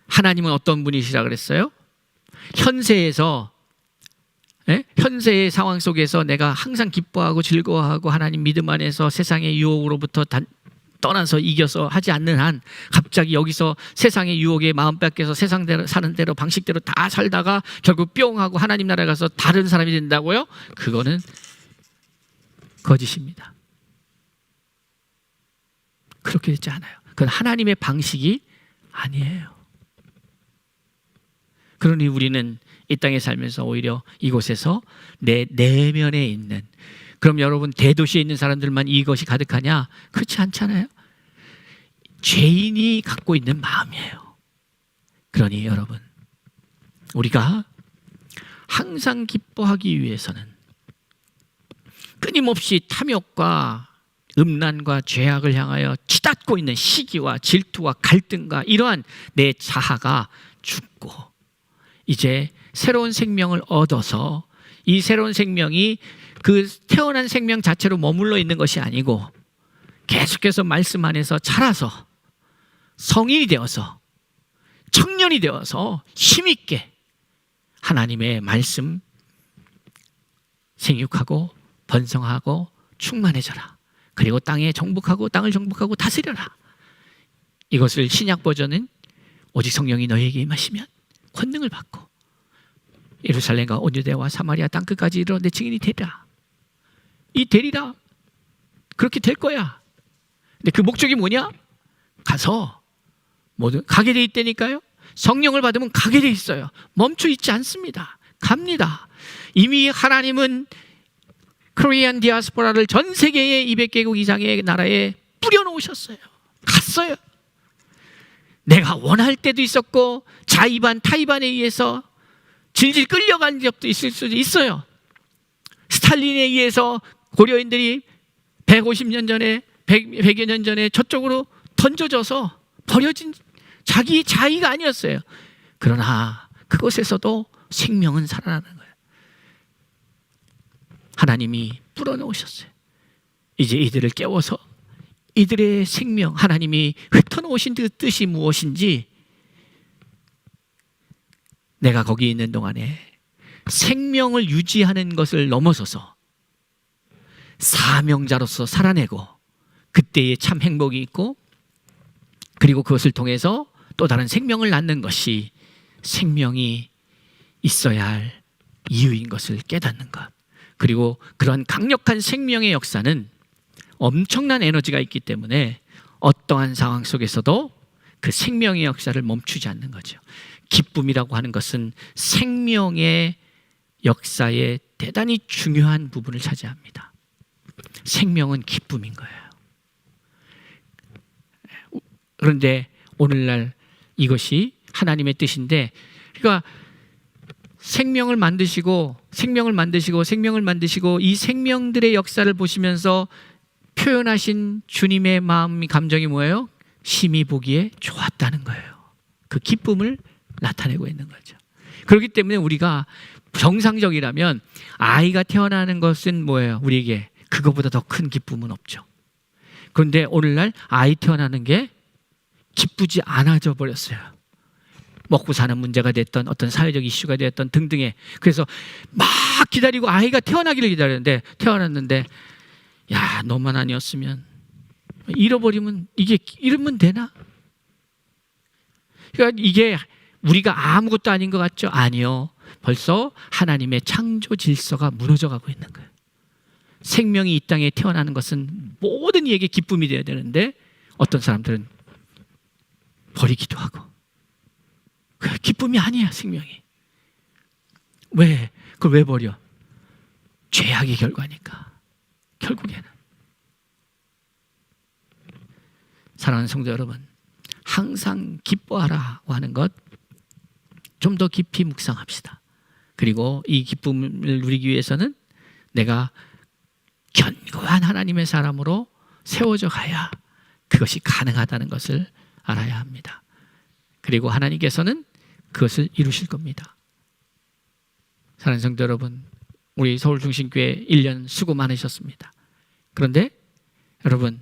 하나님은 어떤 분이시라 그랬어요? 현세의 상황 속에서 내가 항상 기뻐하고 즐거워하고 하나님 믿음 안에서 세상의 유혹으로부터 떠나서 이겨서 하지 않는 한, 갑자기 여기서 세상의 유혹에 마음 뺏겨서 세상대로 사는 대로 방식대로 다 살다가 결국 뿅 하고 하나님 나라에 가서 다른 사람이 된다고요? 그거는 거짓입니다. 그렇게 되지 않아요. 그건 하나님의 방식이 아니에요. 그러니 우리는 이 땅에 살면서 오히려 이곳에서 내 내면에 있는, 그럼 여러분 대도시에 있는 사람들만 이것이 가득하냐? 그렇지 않잖아요. 죄인이 갖고 있는 마음이에요. 그러니 여러분, 우리가 항상 기뻐하기 위해서는 끊임없이 탐욕과 음란과 죄악을 향하여 치닫고 있는 시기와 질투와 갈등과 이러한 내 자아가 죽고 이제 새로운 생명을 얻어서, 이 새로운 생명이 그 태어난 생명 자체로 머물러 있는 것이 아니고 계속해서 말씀 안에서 자라서 성인이 되어서 청년이 되어서 힘있게 하나님의 말씀 생육하고 번성하고 충만해져라. 그리고 땅을 정복하고 다스려라. 이것을 신약 버전은 오직 성령이 너희에게 임하시면 권능을 받고 예루살렘과 온 유대와 사마리아 땅끝까지 이르러 내 증인이 되리라. 이 되리라, 그렇게 될 거야. 근데 그 목적이 뭐냐? 가서 모두 가게 돼 있다니까요. 성령을 받으면 가게 돼 있어요. 멈춰 있지 않습니다. 갑니다. 이미 하나님은 코리안 디아스포라를 전 세계의 200개국 이상의 나라에 뿌려놓으셨어요. 갔어요. 내가 원할 때도 있었고 자의반 타의반에 의해서 질질 끌려간 적도 있을 수도 있어요. 스탈린에 의해서 고려인들이 150년 전에 100여 년 전에 저쪽으로 던져져서 버려진 자기 자의가 아니었어요. 그러나 그곳에서도 생명은 살아나는 거예요. 하나님이 불어넣으셨어요. 이제 이들을 깨워서 이들의 생명, 하나님이 흩어놓으신 그 뜻이 무엇인지 내가 거기 있는 동안에 생명을 유지하는 것을 넘어서서 사명자로서 살아내고 그때에 참 행복이 있고, 그리고 그것을 통해서 또 다른 생명을 낳는 것이 생명이 있어야 할 이유인 것을 깨닫는 것. 그리고 그런 강력한 생명의 역사는 엄청난 에너지가 있기 때문에 어떠한 상황 속에서도 그 생명의 역사를 멈추지 않는 거죠. 기쁨이라고 하는 것은 생명의 역사에 대단히 중요한 부분을 차지합니다. 생명은 기쁨인 거예요. 그런데 오늘날 이것이 하나님의 뜻인데, 그러니까 생명을 만드시고 이 생명들의 역사를 보시면서 표현하신 주님의 마음이, 감정이 뭐예요? 심히 보기에 좋았다는 거예요. 그 기쁨을 나타내고 있는 거죠. 그렇기 때문에 우리가 정상적이라면 아이가 태어나는 것은 뭐예요? 우리에게 그거보다 더 큰 기쁨은 없죠. 그런데 오늘날 아이 태어나는 게 기쁘지 않아져 버렸어요. 먹고 사는 문제가 됐던, 어떤 사회적 이슈가 됐던 등등의. 그래서 막 기다리고 아이가 태어나기를 기다렸는데, 태어났는데 야, 너만 아니었으면, 잃어버리면 이게 이러면 되나? 그러니까 이게 우리가 아무것도 아닌 것 같죠? 아니요. 벌써 하나님의 창조 질서가 무너져 가고 있는 거예요. 생명이 이 땅에 태어나는 것은 모든 이에게 기쁨이 되어야 되는데 어떤 사람들은 버리기도 하고, 그 기쁨이 아니야. 생명이 왜? 그걸 왜 버려? 죄악의 결과니까. 결국에는. 사랑하는 성도 여러분, 항상 기뻐하라고 하는 것 좀 더 깊이 묵상합시다. 그리고 이 기쁨을 누리기 위해서는 내가 견고한 하나님의 사람으로 세워져 가야 그것이 가능하다는 것을 알아야 합니다. 그리고 하나님께서는 그것을 이루실 겁니다. 사랑하는 성도 여러분, 우리 서울중심교회 1년 수고 많으셨습니다. 그런데 여러분,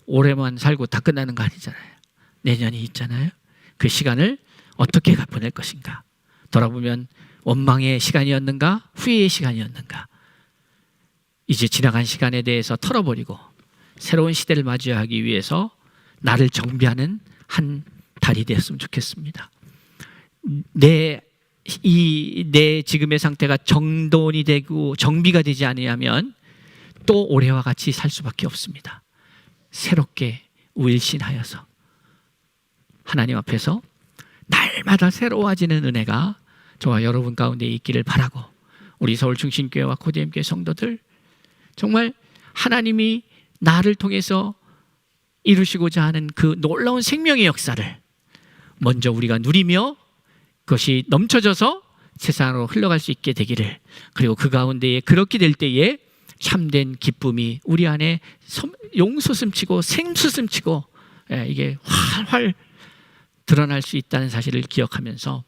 올해만 살고 다 끝나는 거 아니잖아요. 내년이 있잖아요. 그 시간을 어떻게 보낼 것인가? 돌아보면 원망의 시간이었는가? 후회의 시간이었는가? 이제 지나간 시간에 대해서 털어버리고 새로운 시대를 맞이하기 위해서 나를 정비하는 한 달이 되었으면 좋겠습니다. 내 지금의 상태가 정돈이 되고 정비가 되지 않으면 또 올해와 같이 살 수밖에 없습니다. 새롭게 우일신하여서 하나님 앞에서 날마다 새로워지는 은혜가 저와 여러분 가운데 있기를 바라고, 우리 서울중심교회와 코디엠교회 성도들, 정말 하나님이 나를 통해서 이루시고자 하는 그 놀라운 생명의 역사를 먼저 우리가 누리며 그것이 넘쳐져서 세상으로 흘러갈 수 있게 되기를, 그리고 그 가운데에 그렇게 될 때에 참된 기쁨이 우리 안에 용솟음치고 샘솟음치고 이게 활활 드러날 수 있다는 사실을 기억하면서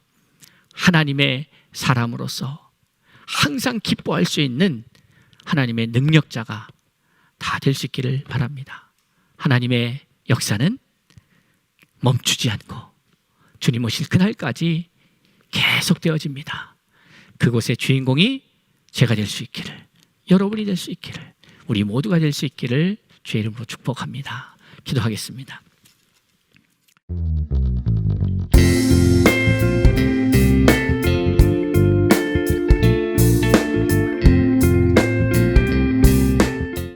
하나님의 사람으로서 항상 기뻐할 수 있는 하나님의 능력자가 다 될 수 있기를 바랍니다. 하나님의 역사는 멈추지 않고 주님 오실 그날까지 계속되어집니다. 그곳의 주인공이 제가 될 수 있기를, 여러분이 될 수 있기를, 우리 모두가 될 수 있기를 주의 이름으로 축복합니다. 기도하겠습니다.